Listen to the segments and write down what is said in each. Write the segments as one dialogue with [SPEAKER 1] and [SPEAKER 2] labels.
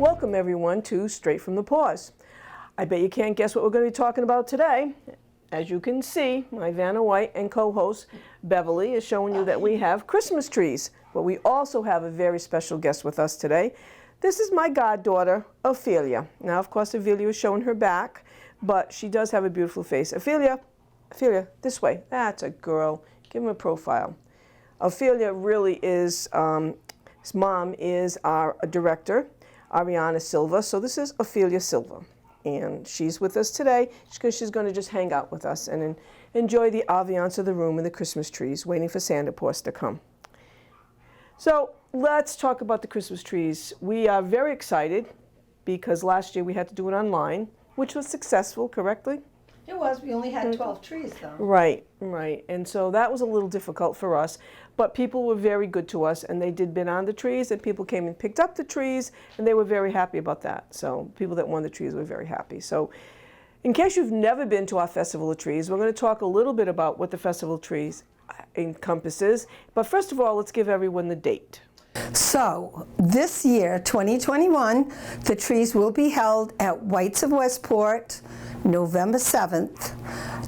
[SPEAKER 1] Welcome everyone to Straight from the Paws. I bet you can't guess what we're going to be talking about today. As you can see, my Vanna White and co-host Beverly is showing you that we have Christmas trees, but we also have a very special guest with us today. This is my goddaughter, Ophelia. Now, of course, Ophelia is showing her back, but she does have a beautiful face. Ophelia, this way. That's a girl. Give him a profile. Ophelia really is, his mom is our director, Ariana Silva. So this is Ophelia Silva. And she's with us today because she's going to just hang out with us and enjoy the ambiance of the room and the Christmas trees, waiting for Santa Claus to come. So let's talk about the Christmas trees. We are very excited because last year we had to do it online, which was successful, correctly?
[SPEAKER 2] It was. We only had 12 trees, though.
[SPEAKER 1] Right. And so that was a little difficult for us. But people were very good to us, and they did bid on the trees, and people came and picked up the trees, and they were very happy about that. So people that won the trees were very happy. So in case you've never been to our Festival of Trees, we're going to talk a little bit about what the Festival of Trees encompasses. But first of all, let's give everyone the date.
[SPEAKER 2] So this year, 2021, the trees will be held at White's of Westport, November 7th.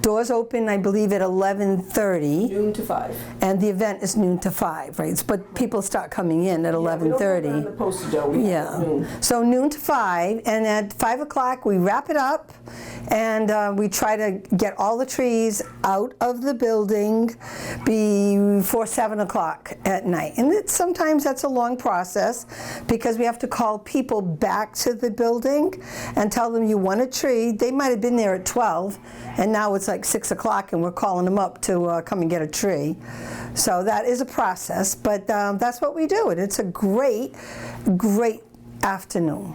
[SPEAKER 2] Doors open, I believe, at 11:30.
[SPEAKER 1] Noon to 5.
[SPEAKER 2] And the event is noon to 5, right? But people start coming in at 11:30.
[SPEAKER 1] Yeah.
[SPEAKER 2] So noon to 5, and at 5 o'clock we wrap it up, and we try to get all the trees out of the building before 7 o'clock at night. And sometimes that's a long process because we have to call people back to the building and tell them you want a tree. They might have been there at 12, and now it's like 6 o'clock and we're calling them up to come and get a tree. So that is a process, but that's what we do, and it's a great afternoon.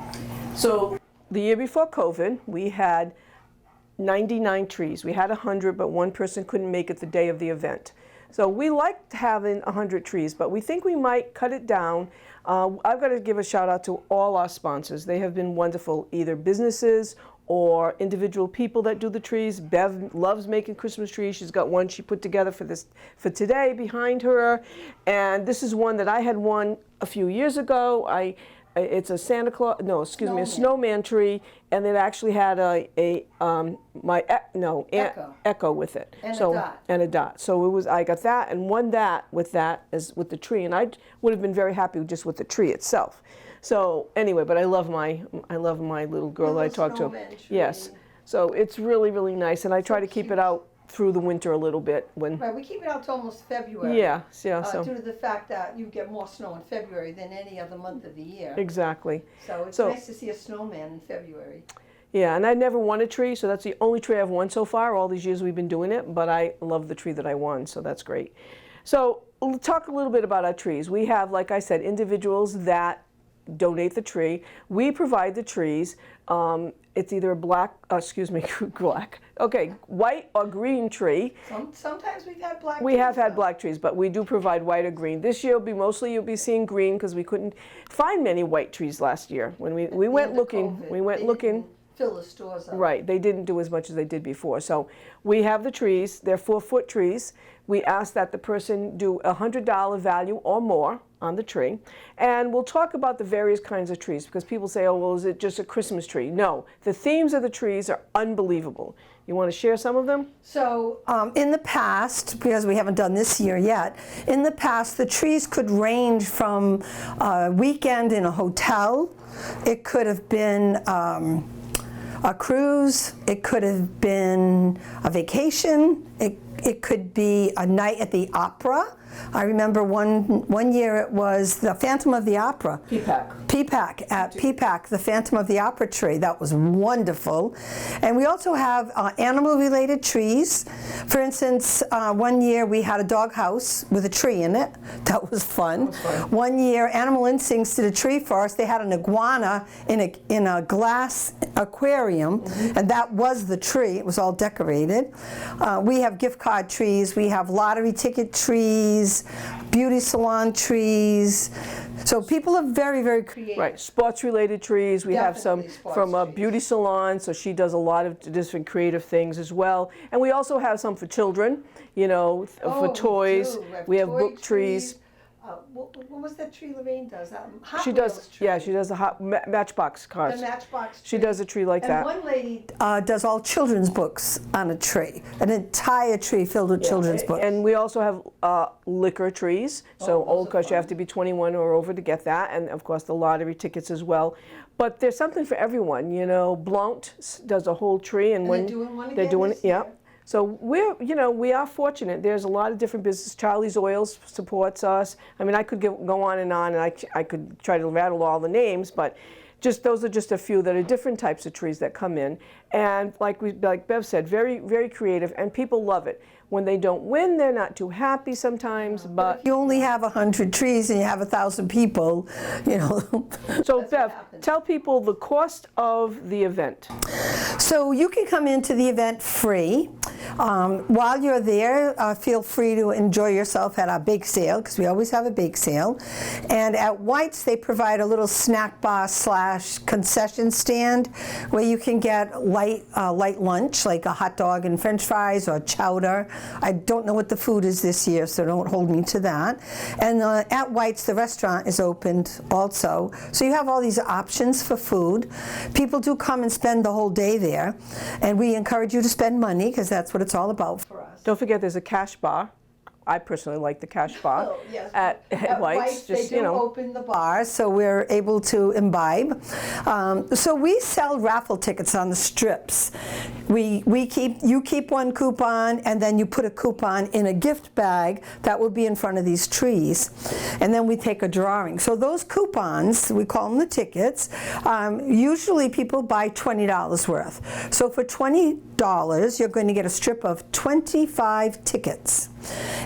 [SPEAKER 1] So the year before COVID, we had 99 trees. We had 100, but one person couldn't make it the day of the event. So we liked having 100 trees, but we think we might cut it down. I've got to give a shout out to all our sponsors. They have been wonderful, either businesses or individual people that do the trees. Bev loves making Christmas trees. She's got one she put together for today behind her. And this is one that I had won a few years ago. It's a a snowman tree, and it actually had echo with it. And a dot. So I got that and won that with the tree, and I would have been very happy just with the tree itself. So anyway, but I love my little girl that I talked to. Yes. So it's really, really nice, and I try to keep it out through the winter a little bit. Right,
[SPEAKER 2] we keep it out to almost February.
[SPEAKER 1] Yeah.
[SPEAKER 2] Due to the fact that you get more snow in February than any other month of the year.
[SPEAKER 1] Exactly.
[SPEAKER 2] So it's nice to see a snowman in February.
[SPEAKER 1] Yeah, and I never won a tree, so that's the only tree I've won so far, all these years we've been doing it, but I love the tree that I won, so that's great. So we'll talk a little bit about our trees. We have, like I said, individuals that donate the tree. We provide the trees. It's either a white or green tree.
[SPEAKER 2] Sometimes we've had black trees.
[SPEAKER 1] We have had black trees, but we do provide white or green. This year you'll be seeing green because we couldn't find many white trees last year. When we went looking,
[SPEAKER 2] fill the stores up.
[SPEAKER 1] Right, they didn't do as much as they did before. So we have the trees, they're 4-foot trees. We ask that the person do a $100 value or more on the tree. And we'll talk about the various kinds of trees because people say, oh, well, is it just a Christmas tree? No, the themes of the trees are unbelievable. You want to share some of them?
[SPEAKER 2] So in the past, because we haven't done this year yet, in the past the trees could range from a weekend in a hotel. It could have been a cruise, it could have been a vacation, it could be a night at the opera. I remember one year it was the Phantom of the Opera. PPAC, at PPAC, the Phantom of the Opera tree. That was wonderful. And we also have animal-related trees. For instance, one year we had a doghouse with a tree in it. That was fun. One year, Animal Instincts did a tree for us. They had an iguana in a glass aquarium, and that was the tree. It was all decorated. We have gift card trees. We have lottery ticket trees, beauty salon trees. So people are very, very creative.
[SPEAKER 1] Right, sports-related trees. We have some from a beauty salon, so she does a lot of different creative things as well. And we also have some for children, for toys. We have book trees.
[SPEAKER 2] what was that tree Lorraine does? Hot
[SPEAKER 1] She
[SPEAKER 2] Wheels
[SPEAKER 1] does,
[SPEAKER 2] tree.
[SPEAKER 1] yeah, she does the Matchbox
[SPEAKER 2] The
[SPEAKER 1] cars.
[SPEAKER 2] Matchbox
[SPEAKER 1] She
[SPEAKER 2] tree.
[SPEAKER 1] does a tree like
[SPEAKER 2] And
[SPEAKER 1] that.
[SPEAKER 2] one lady does all children's books on a tree, an entire tree filled with children's books.
[SPEAKER 1] And we also have liquor trees, so Old Course, you have to be 21 or over to get that, and of course the lottery tickets as well. But there's something for everyone, you know. Blount does a whole tree, and when
[SPEAKER 2] they're doing one
[SPEAKER 1] they're
[SPEAKER 2] again
[SPEAKER 1] doing
[SPEAKER 2] this year.
[SPEAKER 1] So we are fortunate. There's a lot of different businesses. Charlie's Oils supports us. I mean, I could go on, and I could try to rattle all the names, but those are just a few that are different types of trees that come in. And like Bev said, very, very creative, and people love it. When they don't win, they're not too happy sometimes, but...
[SPEAKER 2] You only have 100 trees and you have 1,000 people, you know.
[SPEAKER 1] So Bev, tell people the cost of the event.
[SPEAKER 2] So you can come into the event free. While you're there, feel free to enjoy yourself at our bake sale, because we always have a bake sale. And at White's, they provide a little snack bar / concession stand where you can get light lunch, like a hot dog and french fries or chowder. I don't know what the food is this year, so don't hold me to that. And at White's, the restaurant is opened also. So you have all these options for food. People do come and spend the whole day there. And we encourage you to spend money, because that's what it's all about for us.
[SPEAKER 1] Don't forget there's a cash bar. I personally like the cash bar
[SPEAKER 2] Oh, yes.
[SPEAKER 1] at White's.
[SPEAKER 2] They do open the bar, so we're able to imbibe. So we sell raffle tickets on the strips. You keep one coupon, and then you put a coupon in a gift bag that will be in front of these trees, and then we take a drawing. So those coupons, we call them the tickets. Usually people buy $20 worth. So for $20, you're going to get a strip of 25 tickets.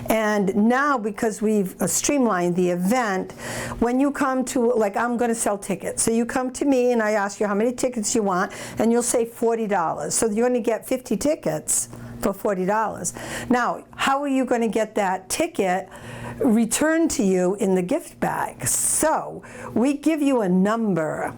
[SPEAKER 2] And now, because we've streamlined the event, when you come to, like, I'm going to sell tickets. So you come to me and I ask you how many tickets you want, and you'll say $40. So you're going to get 50 tickets for $40. Now, how are you going to get that ticket returned to you in the gift bag? So we give you a number.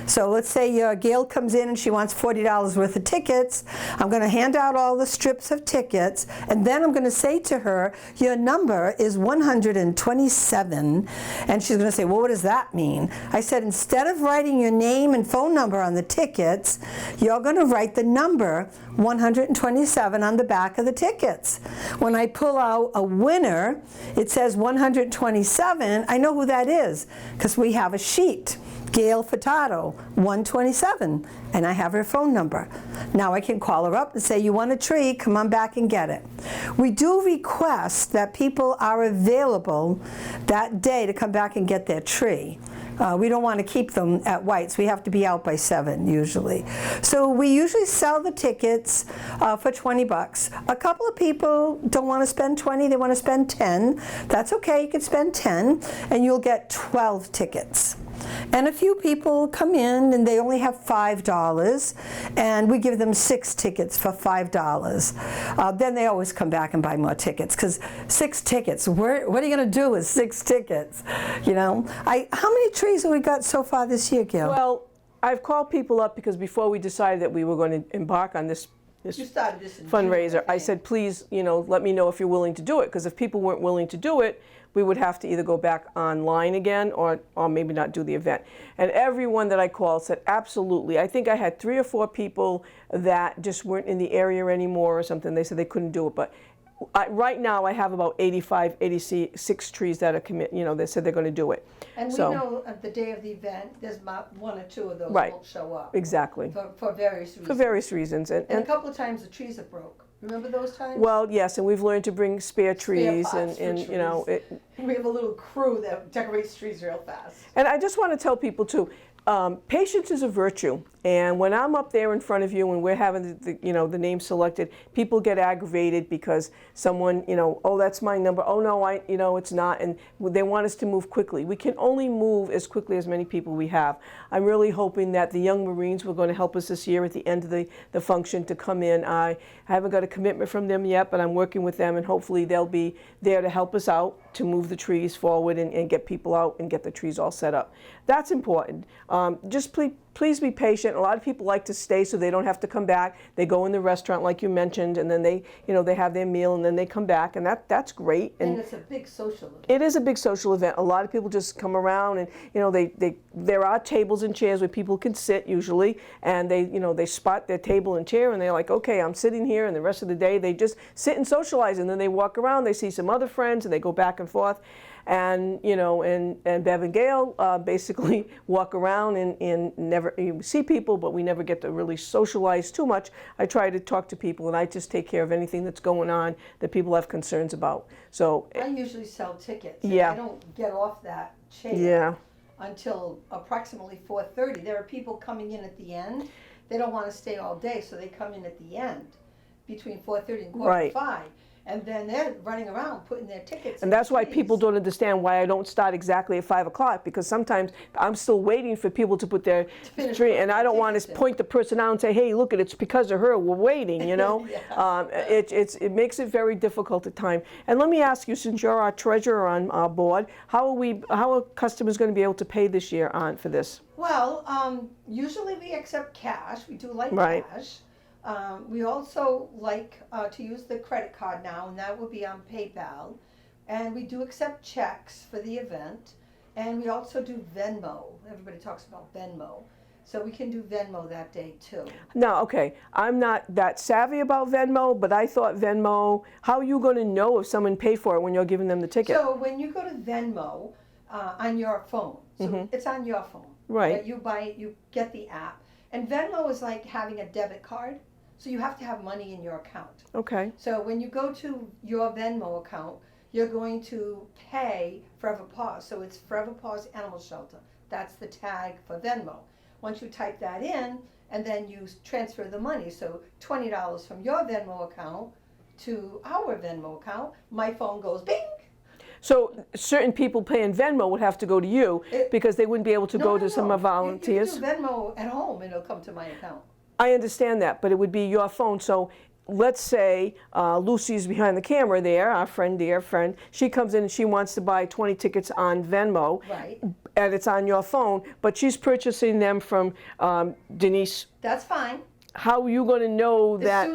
[SPEAKER 2] So let's say Gail comes in and she wants $40 worth of tickets. I'm going to hand out all the strips of tickets, and then I'm going to say to her, your number is 127. And she's going to say, well, what does that mean? I said, instead of writing your name and phone number on the tickets, you're going to write the number 127 on the back of the tickets. When I pull out a winner, it says 127. I know who that is, because we have a sheet. Gail Furtado, 127, and I have her phone number. Now I can call her up and say, you want a tree, come on back and get it. We do request that people are available that day to come back and get their tree. We don't want to keep them at White's. We have to be out by 7 usually. So we usually sell the tickets for $20. A couple of people don't want to spend 20, they want to spend 10. That's okay, you can spend 10 and you'll get 12 tickets. And a few people come in and they only have $5, and we give them 6 tickets for $5. Then they always come back and buy more tickets, because 6 tickets, what are you going to do with 6 tickets? You know, how many trees have we got so far this year, Gail?
[SPEAKER 1] Well, I've called people up because before we decided that we were going to embark on this
[SPEAKER 2] You started this in
[SPEAKER 1] fundraiser,
[SPEAKER 2] June,
[SPEAKER 1] I said, please, let me know if you're willing to do it, because if people weren't willing to do it, we would have to either go back online again or maybe not do the event. And everyone that I called said, absolutely. I think I had 3 or 4 people that just weren't in the area anymore or something. They said they couldn't do it. But right now I have about 85, 86 trees that are they said they're going to do it.
[SPEAKER 2] And we know at the day of the event, there's about 1 or 2 of those won't show up.
[SPEAKER 1] Exactly.
[SPEAKER 2] For various reasons.
[SPEAKER 1] For various reasons.
[SPEAKER 2] And a couple of times the trees have broke. Remember those times?
[SPEAKER 1] Well, yes, and we've learned to bring spare trees,
[SPEAKER 2] pots for trees. We have a little crew that decorates trees real fast.
[SPEAKER 1] And I just want to tell people too, patience is a virtue. And when I'm up there in front of you and we're having the name selected, people get aggravated because someone, oh, that's my number. Oh no, it's not. And they want us to move quickly. We can only move as quickly as many people we have. I'm really hoping that the young Marines were going to help us this year at the end of the function to come in. I haven't got a commitment from them yet, but I'm working with them, and hopefully they'll be there to help us out to move the trees forward and get people out and get the trees all set up. That's important. Just please be patient. A lot of people like to stay so they don't have to come back. They go in the restaurant like you mentioned, and then they have their meal, and then they come back, and that's great.
[SPEAKER 3] And it's a big social event.
[SPEAKER 1] It is a big social event. A lot of people just come around, and there are tables and chairs where people can sit usually, and they spot their table and chair, and they're like, okay, I'm sitting here, and the rest of the day they just sit and socialize, and then they walk around, they see some other friends, and they go back and forth. And and Bev and Gail basically walk around and never see people, but we never get to really socialize too much. I try to talk to people, and I just take care of anything that's going on that people have concerns about. So
[SPEAKER 3] I usually sell tickets.
[SPEAKER 1] Yeah.
[SPEAKER 3] I don't get off that chair
[SPEAKER 1] yeah,
[SPEAKER 3] until approximately 4:30. There are people coming in at the end. They don't want to stay all day, so they come in at the end between 4:30 and quarter
[SPEAKER 1] Right.
[SPEAKER 3] to 5. And then they're running around putting their tickets in.
[SPEAKER 1] and that's why
[SPEAKER 3] trees.
[SPEAKER 1] people don't understand why I don't start exactly at 5 o'clock, because sometimes I'm still waiting for people to put their
[SPEAKER 3] finish
[SPEAKER 1] tree,
[SPEAKER 3] putting
[SPEAKER 1] and I
[SPEAKER 3] their
[SPEAKER 1] don't want
[SPEAKER 3] tickets
[SPEAKER 1] to
[SPEAKER 3] in.
[SPEAKER 1] point the person out and say, hey, look, it's because of her, we're waiting,
[SPEAKER 3] Yeah.
[SPEAKER 1] It makes it very difficult at times. And let me ask you, since you're our treasurer on our board, how are customers going to be able to pay this year for this?
[SPEAKER 3] Well, usually we accept cash. We do like
[SPEAKER 1] Right.
[SPEAKER 3] cash. We also like to use the credit card now, and that would be on PayPal. And we do accept checks for the event. And we also do Venmo. Everybody talks about Venmo. So we can do Venmo that day too.
[SPEAKER 1] Now, okay, I'm not that savvy about Venmo, but I thought Venmo, how are you going to know if someone paid for it when you're giving them the ticket?
[SPEAKER 3] So when you go to Venmo on your phone, so it's on your phone.
[SPEAKER 1] Right.
[SPEAKER 3] You get the app. And Venmo is like having a debit card. So you have to have money in your account.
[SPEAKER 1] Okay.
[SPEAKER 3] So when you go to your Venmo account, you're going to pay Forever Paws. So it's Forever Paws Animal Shelter. That's the tag for Venmo. Once you type that in, and then you transfer the money. So $20 from your Venmo account to our Venmo account, my phone goes bing.
[SPEAKER 1] So certain people paying Venmo would have to go to you because they wouldn't be able to go to some of our volunteers?
[SPEAKER 3] You can do Venmo at home, and it'll come to my account.
[SPEAKER 1] I understand that, but it would be your phone. So let's say Lucy's behind the camera there, our dear friend. She comes in and she wants to buy 20 tickets on Venmo.
[SPEAKER 3] Right.
[SPEAKER 1] And it's on your phone, but she's purchasing them from Denise.
[SPEAKER 3] That's fine.
[SPEAKER 1] How are you going to know that?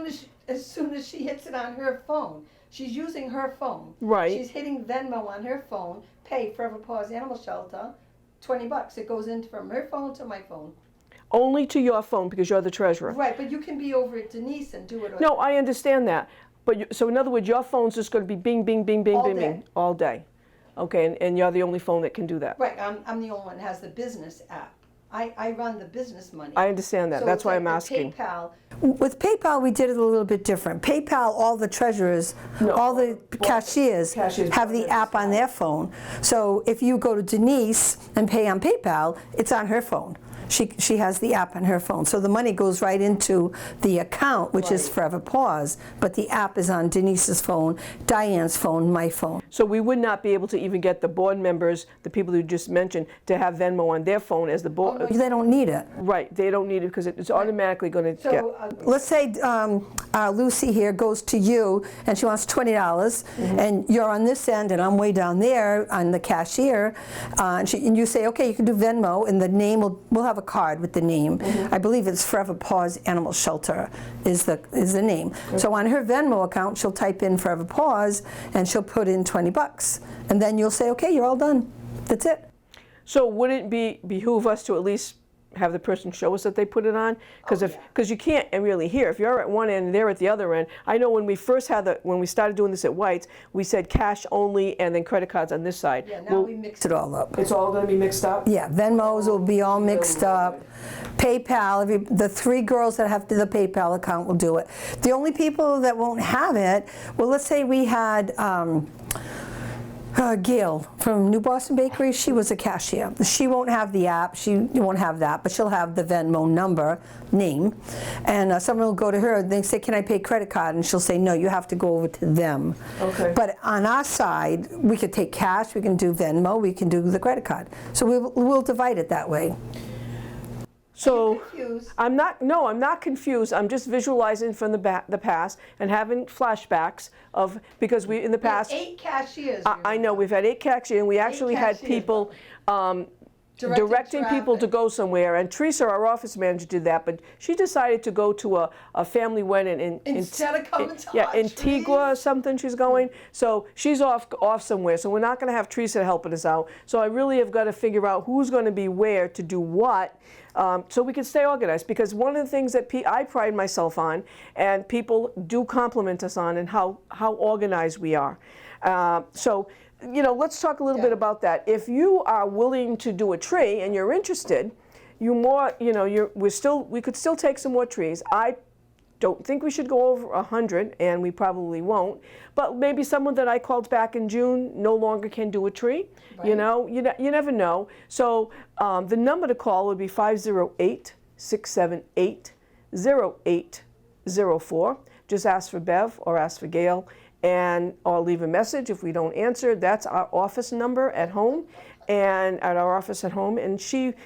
[SPEAKER 3] As soon as she hits it on her phone, she's using her phone.
[SPEAKER 1] Right.
[SPEAKER 3] She's hitting Venmo on her phone. Pay Forever Paws Animal Shelter, $20. It goes in from her phone to my phone.
[SPEAKER 1] Only to your phone because you're the treasurer.
[SPEAKER 3] Right, but you can be over at Denise and do it.
[SPEAKER 1] No, I understand that. But so in other words, your phone's just going to be bing, bing, bing, bing,
[SPEAKER 3] All
[SPEAKER 1] bing,
[SPEAKER 3] day.
[SPEAKER 1] bing all day. Okay, and you're the only phone that can do that.
[SPEAKER 3] Right, I'm the only one that has the business app. I run the business money.
[SPEAKER 1] I understand that.
[SPEAKER 3] So
[SPEAKER 1] That's
[SPEAKER 3] it's
[SPEAKER 1] why
[SPEAKER 3] like
[SPEAKER 1] I'm
[SPEAKER 3] the
[SPEAKER 1] asking.
[SPEAKER 3] PayPal.
[SPEAKER 2] With PayPal, we did it a little bit different. PayPal, all the treasurers, all the cashiers have the app on their phone. So if you go to Denise and pay on PayPal, it's on her phone. She has the app on her phone. So the money goes right into the account, which is Forever Paws, but the app is on Denise's phone, Diane's phone, my phone.
[SPEAKER 1] So we would not be able to even get the board members, the people you just mentioned, to have Venmo on their phone as the board.
[SPEAKER 2] They don't need it.
[SPEAKER 1] Right, they don't need it because it's automatically going to get.
[SPEAKER 3] So
[SPEAKER 2] Let's say Lucy here goes to you and she wants $20, and you're on this end and I'm way down there on the cashier, and you say, okay, you can do Venmo, and the name we'll have a card with the name. I believe it's Forever Paws Animal Shelter is the name. So on her Venmo account, she'll type in Forever Paws and she'll put in $20, and then you'll say, okay, you're all done. That's it.
[SPEAKER 1] So would it behoove us to at least have the person show us that they put it on? Because you can't really hear. If you're at one end and they're at the other end. I know when we first had when we started doing this at White's, we said cash only and then credit cards on this side.
[SPEAKER 3] yeah, now we mix
[SPEAKER 2] It all up.
[SPEAKER 1] It's all going to be mixed up?
[SPEAKER 2] Yeah, Venmos will be all mixed up. PayPal, the 3 girls that have the PayPal account will do it. The only people that won't have it, well, let's say we had Gail from New Boston Bakery. She was a cashier. She won't have the app. She won't have that, but she'll have the Venmo name. And someone will go to her and they say, can I pay credit card? And she'll say, no, you have to go over to them.
[SPEAKER 1] Okay.
[SPEAKER 2] But on our side, we could take cash, we can do Venmo, we can do the credit card. So we'll divide it that way.
[SPEAKER 1] So
[SPEAKER 3] confused?
[SPEAKER 1] I'm not confused. I'm just visualizing from the past and having flashbacks of, because we in the past
[SPEAKER 3] 8 cashiers.
[SPEAKER 1] I know we've had 8 cashiers, and we actually had
[SPEAKER 3] cashiers.
[SPEAKER 1] people directing people to go somewhere. And Teresa, our office manager, did that, but she decided to go to a family wedding in
[SPEAKER 3] Instead of coming to
[SPEAKER 1] yeah,
[SPEAKER 3] our
[SPEAKER 1] Antigua or something she's going. So she's off somewhere. So we're not going to have Teresa helping us out. So I really have got to figure out who's going to be where to do what, so we can stay organized. Because one of the things that I pride myself on, and people do compliment us on, and how organized we are. So, you know, let's talk a little bit about that. If you are willing to do a tree and you're interested, we could still take some more trees. I don't think we should go over 100, and we probably won't. But maybe someone that I called back in June no longer can do a tree. Right. You know, you never know. So the number to call would be 508-678-0804. Just ask for Bev or ask for Gail, or leave a message. If we don't answer, that's our office number at home, and at our office at home. And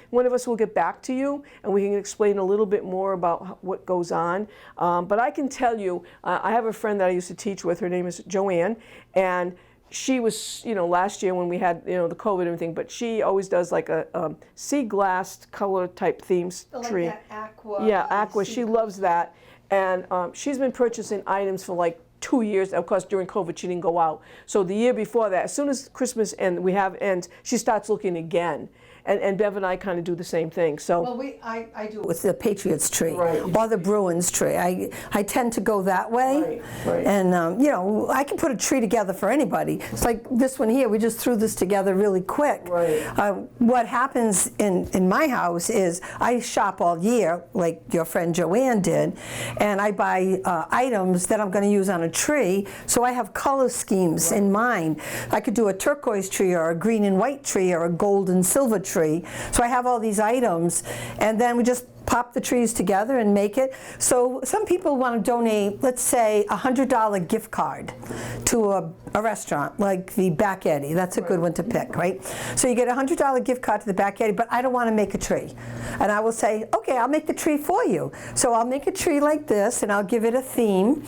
[SPEAKER 1] one of us will get back to you, and we can explain a little bit more about what goes on. But I can tell you, I have a friend that I used to teach with. Her name is Joanne, and she was, last year when we had, the COVID and everything, but she always does like a sea glass color type themes tree.
[SPEAKER 3] Like that aqua.
[SPEAKER 1] Yeah, aqua. She loves that. And she's been purchasing items for like 2 years. Of course, during COVID, she didn't go out. So the year before that, as soon as Christmas ends, she starts looking again. And Bev and I kind of do the same thing. So
[SPEAKER 3] well, I do
[SPEAKER 2] with the Patriots tree,
[SPEAKER 1] right,
[SPEAKER 2] or the Bruins tree. I tend to go that way.
[SPEAKER 1] Right.
[SPEAKER 2] And I can put a tree together for anybody. It's like this one here. We just threw this together really quick.
[SPEAKER 1] Right.
[SPEAKER 2] What happens in my house is I shop all year, like your friend Joanne did, and I buy items that I'm going to use on a tree. So I have color schemes in mind. I could do a turquoise tree, or a green and white tree, or a gold and silver tree. So I have all these items, and then we just pop the trees together and make it. So some people want to donate, let's say, a $100 gift card to a restaurant like the Back Eddy. That's a good one to pick, right? So you get a $100 gift card to the Back Eddy, but I don't want to make a tree. And I will say, okay, I'll make the tree for you. So I'll make a tree like this, and I'll give it a theme.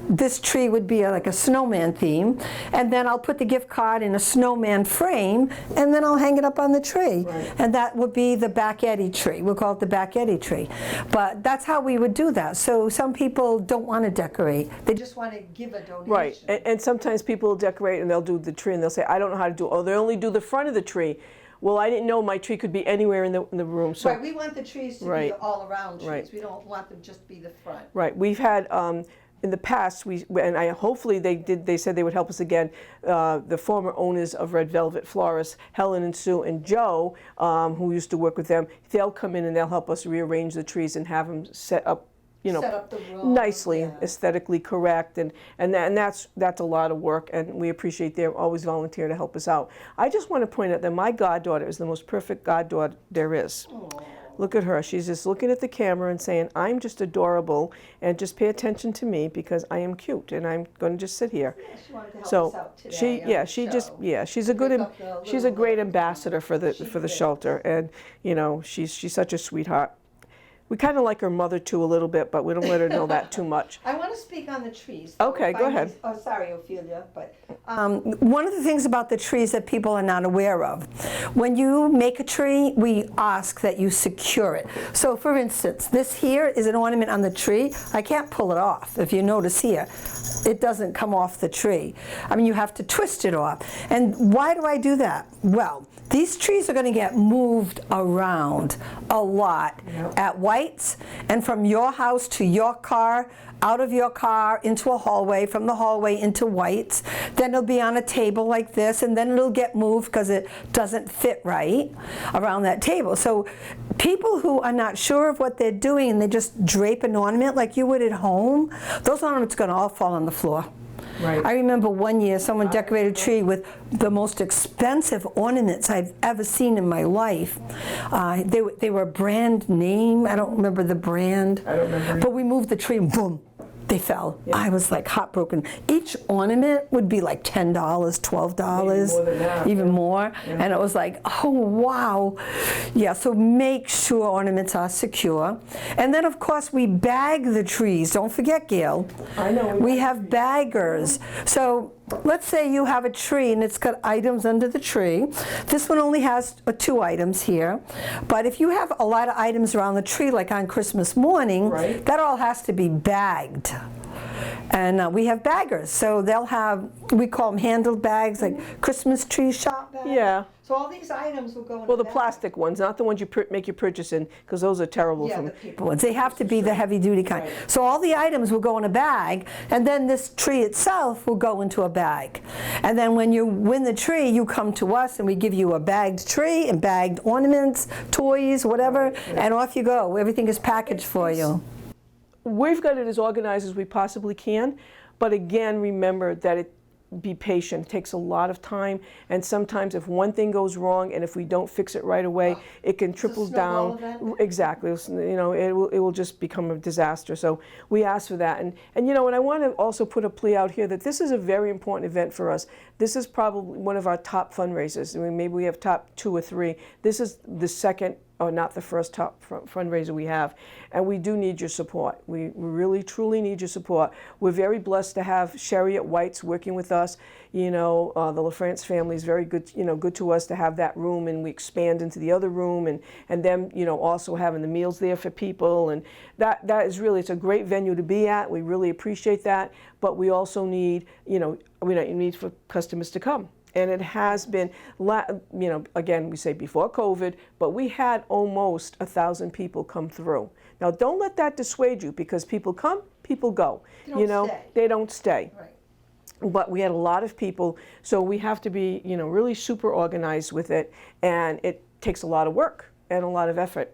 [SPEAKER 2] This tree would be like a snowman theme, and then I'll put the gift card in a snowman frame, and then I'll hang it up on the tree. Right. And that would be the Back Eddy tree. We'll call it the Back Eddy tree. But that's how we would do that. So some people don't want to decorate.
[SPEAKER 3] They just want to give a donation.
[SPEAKER 1] Right. And sometimes people will decorate and they'll do the tree and they'll say, I don't know how to do it. Or they only do the front of the tree. Well, I didn't know my tree could be anywhere in the room. So
[SPEAKER 3] right. We want the trees to be all around trees. Right. We don't want them just to be the front.
[SPEAKER 1] Right. We've had in the past, hopefully they said they would help us again, the former owners of Red Velvet Florists, Helen and Sue and Joe, who used to work with them, they'll come in and they'll help us rearrange the trees and have them set up,
[SPEAKER 3] set up the room,
[SPEAKER 1] nicely, aesthetically correct, and that's a lot of work, and we appreciate them always volunteer to help us out. I just want to point out that my goddaughter is the most perfect goddaughter there is. Aww. Look at her. She's just looking at the camera and saying, I'm just adorable, and just pay attention to me because I am cute and I'm going to just sit here.
[SPEAKER 3] Yeah, she wanted to help us out today.
[SPEAKER 1] She's a great ambassador for the shelter, and she's such a sweetheart. We kind of like her mother too a little bit, but we don't let her know that too much.
[SPEAKER 3] I want to speak on the trees.
[SPEAKER 1] Okay, go ahead.
[SPEAKER 3] Oh, sorry, Ophelia, but
[SPEAKER 2] one of the things about the trees that people are not aware of, when you make a tree, we ask that you secure it. So for instance, this here is an ornament on the tree. I can't pull it off. If you notice here, it doesn't come off the tree. I mean, you have to twist it off. And why do I do that? Well, these trees are going to get moved around a lot at White's, and from your house to your car, out of your car into a hallway, from the hallway into White's. Then it'll be on a table like this, and then it'll get moved because it doesn't fit right around that table. So people who are not sure of what they're doing and they just drape an ornament like you would at home, those ornaments are going to all fall on the floor. Right. I remember one year someone decorated a tree with the most expensive ornaments I've ever seen in my life. They were brand name. I don't remember the brand. I don't remember. But we moved the tree and boom, they fell. Yeah. I was like heartbroken. Each ornament would be like $10, $12, even more. Yeah. And it was like, oh wow. Yeah, so make sure ornaments are secure. And then of course we bag the trees. Don't forget, Gail.
[SPEAKER 1] I know.
[SPEAKER 2] We have baggers. So Let's say you have a tree and it's got items under the tree. This one only has 2 items here. But if you have a lot of items around the tree, like on Christmas morning,
[SPEAKER 1] Right.
[SPEAKER 2] that all has to be bagged. And we have baggers, so they'll have, we call them handled bags, like Christmas tree shop bags.
[SPEAKER 1] Yeah.
[SPEAKER 3] So all these items will go in
[SPEAKER 1] Well, the
[SPEAKER 3] bag.
[SPEAKER 1] plastic ones, not the ones you make your purchase in, because those are terrible
[SPEAKER 3] Yeah,
[SPEAKER 1] from.
[SPEAKER 3] the people.
[SPEAKER 2] Ones. They have to be the heavy-duty kind.
[SPEAKER 1] Right.
[SPEAKER 2] So all the items will go in a bag, and then this tree itself will go into a bag. And then when you win the tree, you come to us, and we give you a bagged tree and bagged ornaments, toys, whatever, and off you go. Everything is packaged for you.
[SPEAKER 1] We've got it as organized as we possibly can, but again, remember that be patient. It takes a lot of time, and sometimes if one thing goes wrong and if we don't fix it right away, it can trickle
[SPEAKER 3] snowball
[SPEAKER 1] down.
[SPEAKER 3] event.
[SPEAKER 1] Exactly. You know, it will just become a disaster. So we ask for that. And you know, and I want to also put a plea out here that this is a very important event for us. This is probably one of our top fundraisers. I mean, maybe we have top 2 or 3. This is the second, or not the first top fundraiser we have, and we do need your support. We really, truly need your support. We're very blessed to have Sherry at White's working with us. You know, the LaFrance family is very good, you know, good to us to have that room, and we expand into the other room, and them, you know, also having the meals there for people, and that is really, it's a great venue to be at. We really appreciate that, but we also need, you know, we need for customers to come. And it has been, you know, again, we say before COVID, but we had almost 1,000 people come through. Now, don't let that dissuade you, because people come, people go.
[SPEAKER 3] They don't
[SPEAKER 1] You know,
[SPEAKER 3] stay.
[SPEAKER 1] they don't stay.
[SPEAKER 3] Right.
[SPEAKER 1] But we had a lot of people, so we have to be, you know, really super organized with it, and it takes a lot of work and a lot of effort.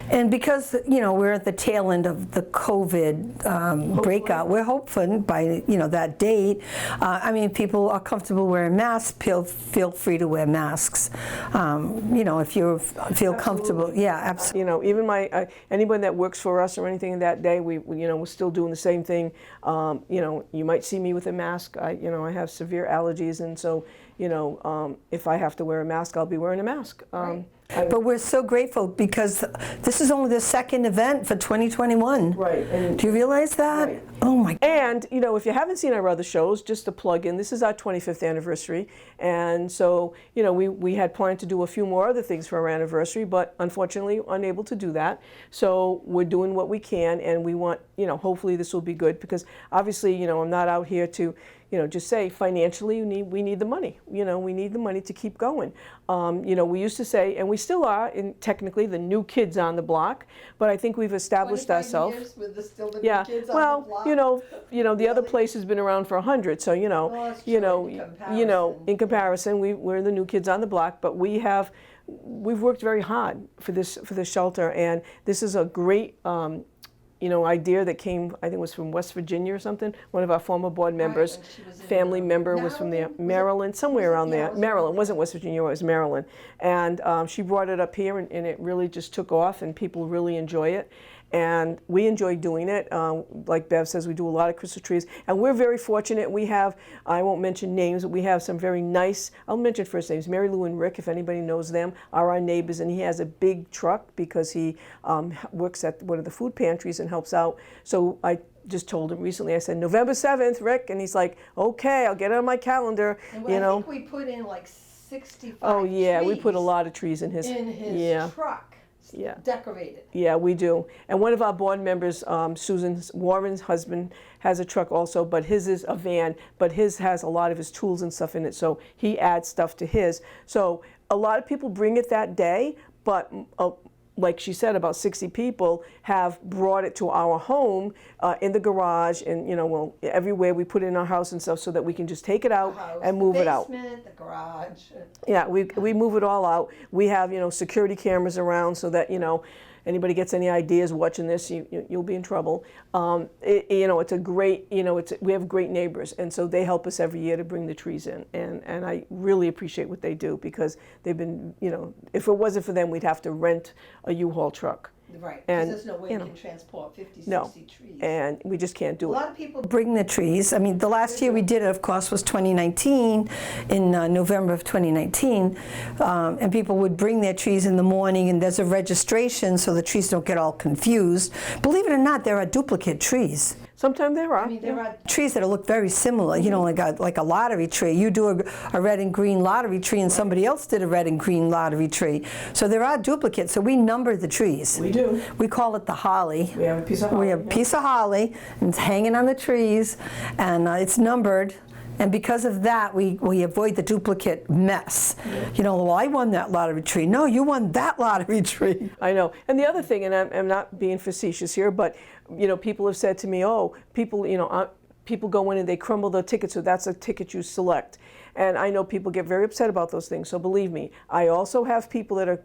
[SPEAKER 2] And because, you know, we're at the tail end of the COVID breakout, we're hoping by, you know, that date, I mean, people are comfortable wearing masks, feel free to wear masks. You know, if you feel comfortable, yeah, absolutely.
[SPEAKER 1] You know, even anybody that works for us or anything that day, we you know, we're still doing the same thing. You know, you might see me with a mask. You know, I have severe allergies, and so, you know, if I have to wear a mask, I'll be wearing a mask.
[SPEAKER 3] Right.
[SPEAKER 2] But we're so grateful because this is only the second event for 2021.
[SPEAKER 1] Right. And
[SPEAKER 2] Do you realize that?
[SPEAKER 1] Right.
[SPEAKER 2] Oh my God.
[SPEAKER 1] And, you know, if you haven't seen our other shows, just to plug in, this is our 25th anniversary. And so, you know, we had planned to do a few more other things for our anniversary, but unfortunately unable to do that. So we're doing what we can, and we want, you know, hopefully this will be good, because obviously, you know, I'm not out here to, you know, just say financially we need the money. You know, we need the money to keep going. You know, we used to say, and we still are, technically the new kids on the block, but I think we've established
[SPEAKER 3] 25
[SPEAKER 1] ourselves.
[SPEAKER 3] years with still the
[SPEAKER 1] Yeah,
[SPEAKER 3] new kids on
[SPEAKER 1] well,
[SPEAKER 3] the block.
[SPEAKER 1] you know, the other
[SPEAKER 3] Really?
[SPEAKER 1] place has been around for 100, so you know,
[SPEAKER 3] Well, that's
[SPEAKER 1] you
[SPEAKER 3] true,
[SPEAKER 1] know,
[SPEAKER 3] in
[SPEAKER 1] in comparison, we're the new kids on the block, but we've worked very hard for this shelter, and this is a great, you know, idea that came, I think it was from West Virginia or something. One of our former board members,
[SPEAKER 3] and she was in,
[SPEAKER 1] family member was from there,
[SPEAKER 3] Maryland? Was it-
[SPEAKER 1] Maryland, somewhere around
[SPEAKER 3] yeah,
[SPEAKER 1] there.
[SPEAKER 3] it was
[SPEAKER 1] Maryland, it wasn't West Virginia, it was Maryland. And she brought it up here, and it really just took off, and people really enjoy it. And we enjoy doing it. Like Bev says, we do a lot of Christmas trees. And we're very fortunate. We have, I won't mention names, but we have some very nice, I'll mention first names. Mary Lou and Rick, if anybody knows them, are our neighbors. And he has a big truck because he works at one of the food pantries and helps out. So I just told him recently, I said, November 7th, Rick. And he's like, okay, I'll get it on my calendar.
[SPEAKER 3] And
[SPEAKER 1] you
[SPEAKER 3] I
[SPEAKER 1] know.
[SPEAKER 3] think we put in like 65
[SPEAKER 1] Oh, yeah, we put a
[SPEAKER 3] trees
[SPEAKER 1] lot of trees in his yeah.
[SPEAKER 3] truck,
[SPEAKER 1] Yeah.
[SPEAKER 3] decorated.
[SPEAKER 1] Yeah, we do. And one of our board members, Susan Warren's husband, has a truck also, but his is a van, but his has a lot of his tools and stuff in it, so he adds stuff to his. So a lot of people bring it that day, but like she said, about 60 people have brought it to our home in the garage, and you know, well, everywhere we put it in our house and stuff, so that we can just take it out and move it out.
[SPEAKER 3] The basement, the garage.
[SPEAKER 1] Yeah, we move it all out. We have, you know, security cameras around, so that, you know, anybody gets any ideas watching this, you'll be in trouble. You know, it's a great, you know, we have great neighbors, and so they help us every year to bring the trees in, and I really appreciate what they do, because they've been, you know, if it wasn't for them, we'd have to rent a U-Haul truck.
[SPEAKER 3] Right,
[SPEAKER 1] And,
[SPEAKER 3] because there's no way
[SPEAKER 1] you
[SPEAKER 3] we
[SPEAKER 1] know,
[SPEAKER 3] can transport 50,
[SPEAKER 1] No,
[SPEAKER 3] 60 trees.
[SPEAKER 1] and we just can't
[SPEAKER 3] A
[SPEAKER 1] do it.
[SPEAKER 3] lot of people
[SPEAKER 2] Bring the trees. I mean, the last year we did it, of course, was 2019, in November of 2019. And people would bring their trees in the morning, and there's a registration so the trees don't get all confused. Believe it or not, there are duplicate trees.
[SPEAKER 1] Sometimes there are.
[SPEAKER 3] I mean, there are
[SPEAKER 2] Trees that look very similar, you know, like a lottery tree. You do a red and green lottery tree, and somebody else did a red and green lottery tree. So there are duplicates. So we number the trees.
[SPEAKER 1] We do.
[SPEAKER 2] We call it the holly.
[SPEAKER 1] We have a piece of holly.
[SPEAKER 2] We have a piece of holly, and it's hanging on the trees, and it's numbered. And because of that, we avoid the duplicate mess. You know, well, I won that lottery tree. No, you won that lottery tree.
[SPEAKER 1] I know. And the other thing, and I'm not being facetious here, but you know, people have said to me, oh, people, you know, people go in and they crumble the ticket, so that's a ticket you select. And I know people get very upset about those things. So believe me, I also have people that are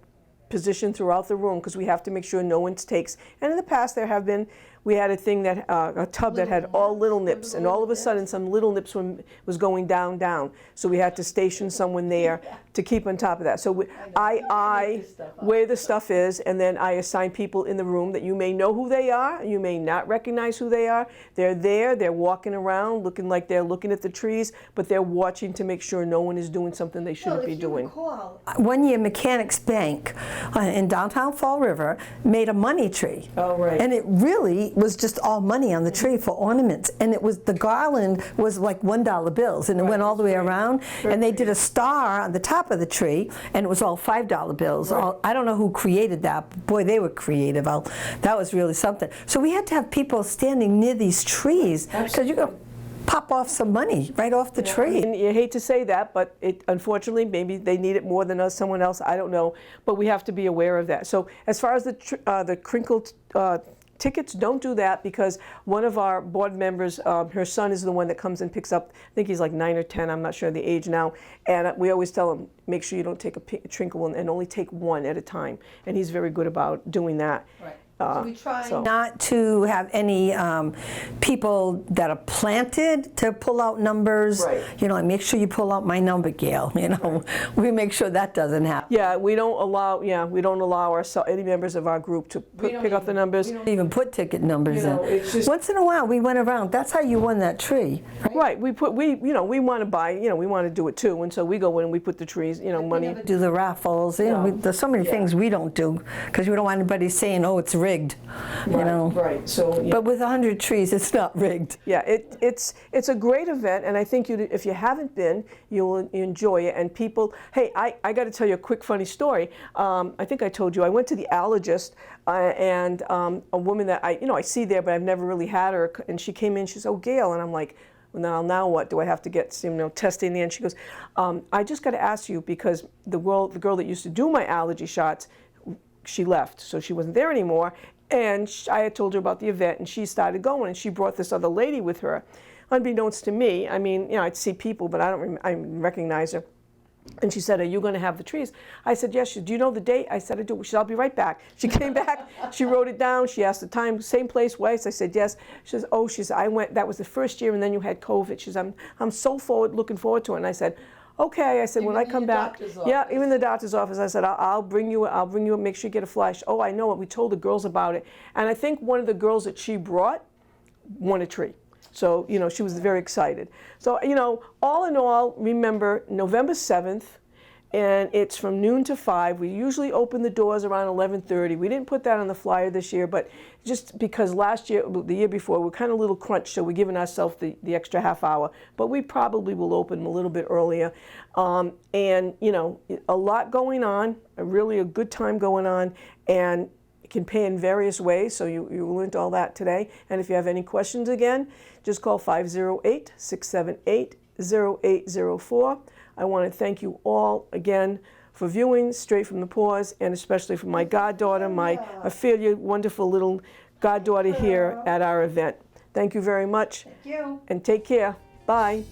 [SPEAKER 1] positioned throughout the room because we have to make sure no one takes. And in the past, there have been. We had a thing that a tub that had all little nips, and all of a sudden some little nips was going down. So we had to station someone there to keep on top of that. So I where the stuff is, and then I assign people in the room that you may know who they are, you may not recognize who they are. They're there, they're walking around looking like they're looking at the trees, but they're watching to make sure no one is doing something they shouldn't be doing.
[SPEAKER 3] Recall,
[SPEAKER 2] One year, Mechanics Bank in downtown Fall River made a money tree.
[SPEAKER 1] Oh, right.
[SPEAKER 2] And it really was just all money on the tree for ornaments. And it was, the garland was like $1 bills, and it went all the way around. And they did a star on the top of the tree, and it was all $5 bills. I don't know who created that, but boy, they were creative. That was really something. So we had to have people standing near these trees, because you go pop off some money right off the tree.
[SPEAKER 1] And you hate to say that, but unfortunately, maybe they need it more than us, someone else, I don't know. But we have to be aware of that. So as far as the crinkled tickets, don't do that, because one of our board members, her son is the one that comes and picks up, I think he's like 9 or 10, I'm not sure the age now, and we always tell him, make sure you don't take a trinkle and only take one at a time. And he's very good about doing that.
[SPEAKER 3] right. So we try
[SPEAKER 2] Not to have any people that are planted to pull out numbers.
[SPEAKER 1] Right.
[SPEAKER 2] You know, make sure you pull out my number, Gail. You know, we make sure that doesn't happen.
[SPEAKER 1] Yeah, we don't allow any members of our group to pick up the numbers.
[SPEAKER 2] We don't even put ticket numbers
[SPEAKER 1] You know, it's
[SPEAKER 2] in.
[SPEAKER 1] just-
[SPEAKER 2] Once in a while, we went around. That's how you won that tree.
[SPEAKER 1] Right, we want to buy, we want to do it too, and so we go in and we put the trees, money.
[SPEAKER 2] Do the raffles. You know, there's so many things we don't do because we don't want anybody saying, "Oh, it's rigged." You know.
[SPEAKER 1] Right. So. Yeah.
[SPEAKER 2] But with 100 trees, it's not rigged.
[SPEAKER 1] Yeah, it's a great event, and I think if you haven't been, you'll enjoy it. And people, hey, I got to tell you a quick funny story. I think I told you I went to the allergist, and a woman that I see there, but I've never really had her, and she came in. She said, "Oh, Gail," and I'm like, well, now what? Do I have to get testing? And she goes, "I just got to ask you, because the girl that used to do my allergy shots, she left, so she wasn't there anymore." And I had told her about the event, and she started going, and she brought this other lady with her. Unbeknownst to me, I mean, I'd see people, but I recognize her. And she said, "Are you going to have the trees?" I said, "Yes." She said, "Do you know the date?" I said, "I do." She said, "I'll be right back." She came back, she wrote it down, she asked the time, same place, Weiss. I said, "Yes." She says, "Oh," she said, "I went, that was the first year, and then you had COVID." She said, I'm so looking forward to it. And I said, "Okay." I said, "When I come back," yeah, even the doctor's office, I said, I'll bring you, make sure you get a flash. "Oh, I know it. We told the girls about it." And I think one of the girls that she brought won a tree. So, she was very excited. So, all in all, remember, November 7th, and it's from noon to 5. We usually open the doors around 11:30. We didn't put that on the flyer this year, but just because last year, the year before, we're kind of a little crunched, so we're giving ourselves the extra half hour. But we probably will open a little bit earlier. And, a lot going on, really a good time going on, and it can pay in various ways, so you learned all that today. And if you have any questions again, just call 508-678-0804. I want to thank you all again for viewing Straight from the Paws, and especially for my goddaughter, my Ophelia, wonderful little goddaughter here at our event. Thank you very much.
[SPEAKER 3] Thank you.
[SPEAKER 1] And take care. Bye.